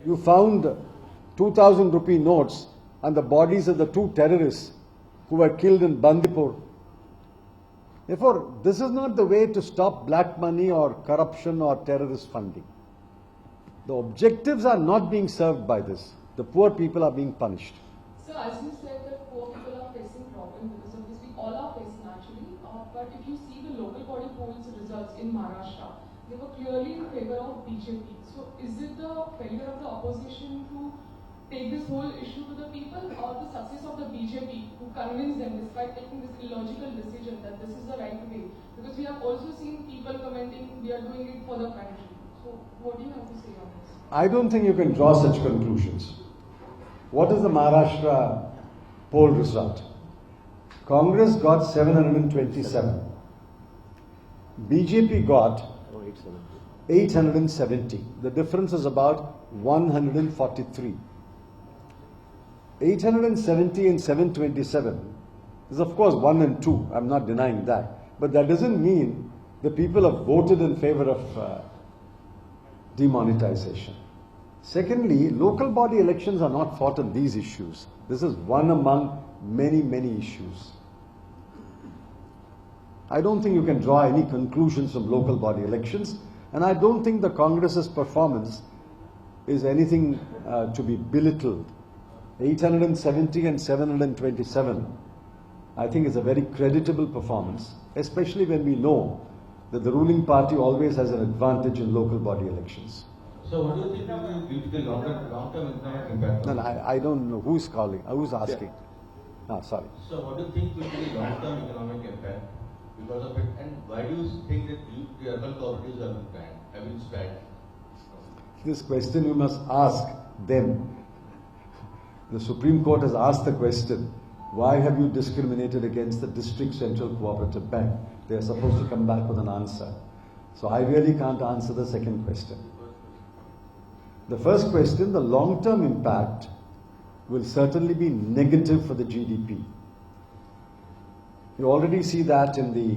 You found 2,000 rupee notes and the bodies of the two terrorists who were killed in Bandipur. Therefore, this is not the way to stop black money or corruption or terrorist funding. The objectives are not being served by this. The poor people are being punished. So as you said that poor people are facing problems because of this, we all are facing actually. But if you see the local body polls results in Maharashtra, they were clearly in favor of BJP. So is it the failure of the opposition to take this whole issue to the people, or the success of the BJP who convinced them despite taking this illogical decision that this is the right way? Because we have also seen people commenting we are doing it for the country. So what do you have to say on this? I don't think you can draw such conclusions. What is the Maharashtra poll result? Congress got 727. BJP got 870. The difference is about 143. 870 and 727 is of course 1 and 2. I'm not denying that. But that doesn't mean the people have voted in favor of demonetization. Secondly, local body elections are not fought on these issues. This is one among many, many issues. I don't think you can draw any conclusions from local body elections, and I don't think the Congress's performance is anything to be belittled. 870 and 727, I think is a very creditable performance, especially when we know that the ruling party always has an advantage in local body elections. So what do you think will be the long-term economic impact? No, I don't know who's calling, who's asking. Yeah. Sorry. So what do you think will be the long-term economic impact because of it, and why do you think that the urban cooperatives have been spared? This question you must ask them. The Supreme Court has asked the question, why have you discriminated against the District Central Cooperative Bank? They are supposed to come back with an answer. So I really can't answer the second question. The first question, the long-term impact will certainly be negative for the GDP. You already see that in the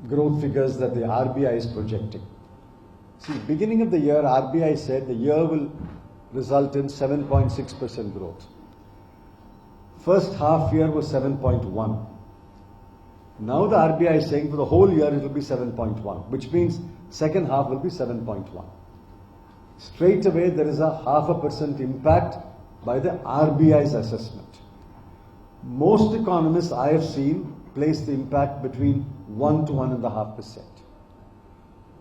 growth figures that the RBI is projecting. See, beginning of the year, RBI said the year will result in 7.6% growth. First half year was 7.1. Now the RBI is saying for the whole year it will be 7.1, which means second half will be 7.1. Straight away there is a 0.5% impact by the RBI's assessment. Most economists I have seen place the impact between 1 to 1.5%.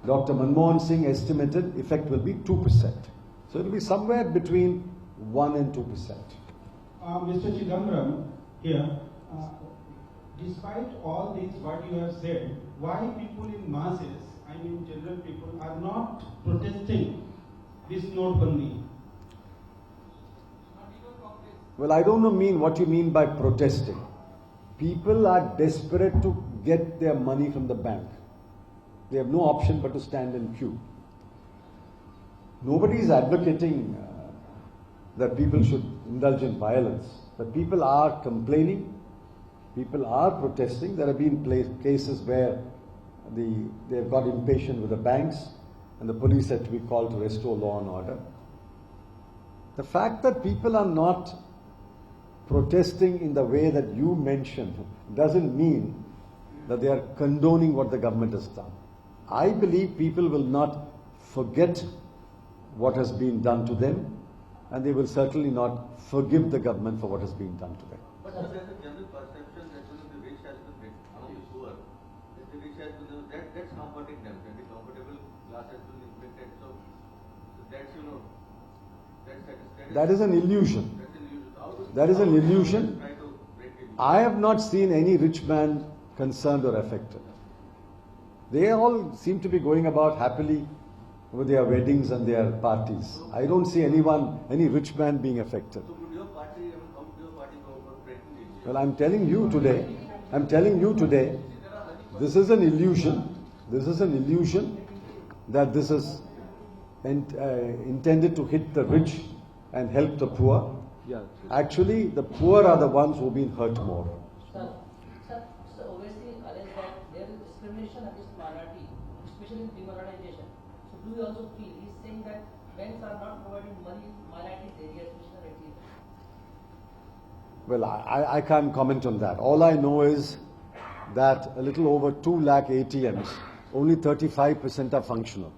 Dr. Manmohan Singh estimated effect will be 2%. So it will be somewhere between 1 and 2%. Mr. Chidambaram, here, despite all this what you have said, why people in masses, I mean general people, are not protesting this Notbandi? Well, I don't know what you mean by protesting. People are desperate to get their money from the bank. They have no option but to stand in queue. Nobody is advocating that people should indulge in violence, but people are complaining, people are protesting. There have been cases where they have got impatient with the banks and the police had to be called to restore law and order. The fact that people are not protesting in the way that you mentioned doesn't mean that they are condoning what the government has done. I believe people will not forget what has been done to them, and they will certainly not forgive the government for what has been done to them. But there's a general perception that the rich has been among the poor. The rich has been that's comforting them, that the comfortable class has been inflicted. So that's That is an illusion. That is an illusion. I have not seen any rich man concerned or affected. They all seem to be going about happily with their weddings and their parties. I don't see any rich man being affected. So would your party, how would your party go about breaking the issue? Well, I'm telling you today, this is an illusion. This is an illusion that this is intended to hit the rich and help the poor. Actually, the poor are the ones who have been hurt more. Sir, obviously, allege that there is discrimination against minority, especially in demonetization. do you also feel? He's saying that banks are not providing money in minorities areas, Mr. Reddy. Well, I can't comment on that. All I know is that a little over 2 lakh ATMs, only 35% are functional.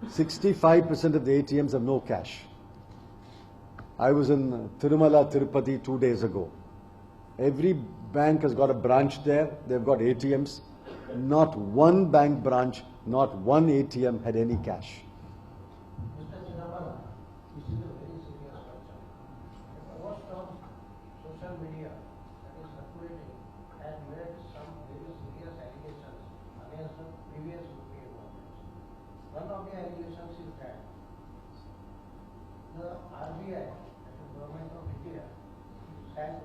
65% of the ATMs have no cash. I was in Tirumala, Tirupati 2 days ago. Every bank has got a branch there. They've got ATMs. Not one bank branch, not one ATM had any cash. Mr. Chidambaram, this is a very serious concern. The post of social media that is circulating has made some very serious allegations against the previous UPA government. One of the allegations is that the RBI, that is Government of India, has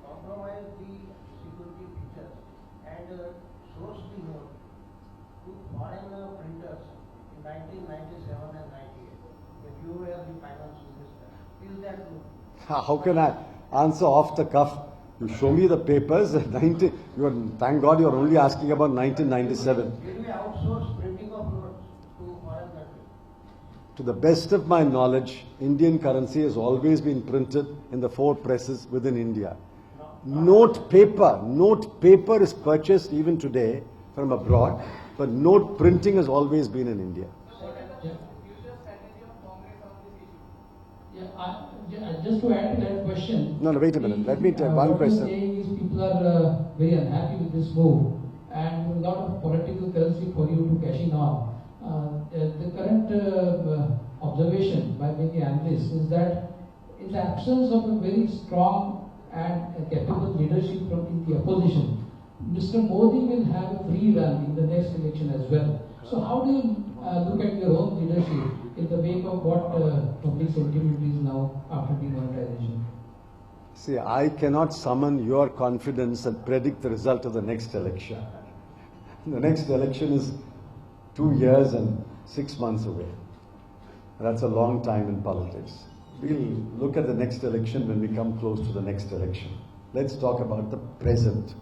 compromised the security features and sourced the note to foreign printers in 1997 and 98. If you were the finance minister, is that true? How can I answer off the cuff? You show me the papers. Thank God you're only asking about 1997. Did we outsource printing of notes to foreign countries? To the best of my knowledge, Indian currency has always been printed in the 4 presses within India. Note paper is purchased even today from abroad, but note printing has always been in India. What is the future strategy of Congress on this issue? Just to add to that question. No, wait a minute. Let me tell one what question. What you're saying is people are very unhappy with this move and a lot of political currency for you to cash in on. The current observation by many analysts is that in the absence of a very strong and capable leadership from in the opposition, Mr. Modi will have a free run in the next election as well. So how do you look at your own leadership in the wake of what public sentiment is now after demonetization? See, I cannot summon your confidence and predict the result of the next election. The next election is 2 years and 6 months away. That's a long time in politics. We'll look at the next election when we come close to the next election. Let's talk about the present.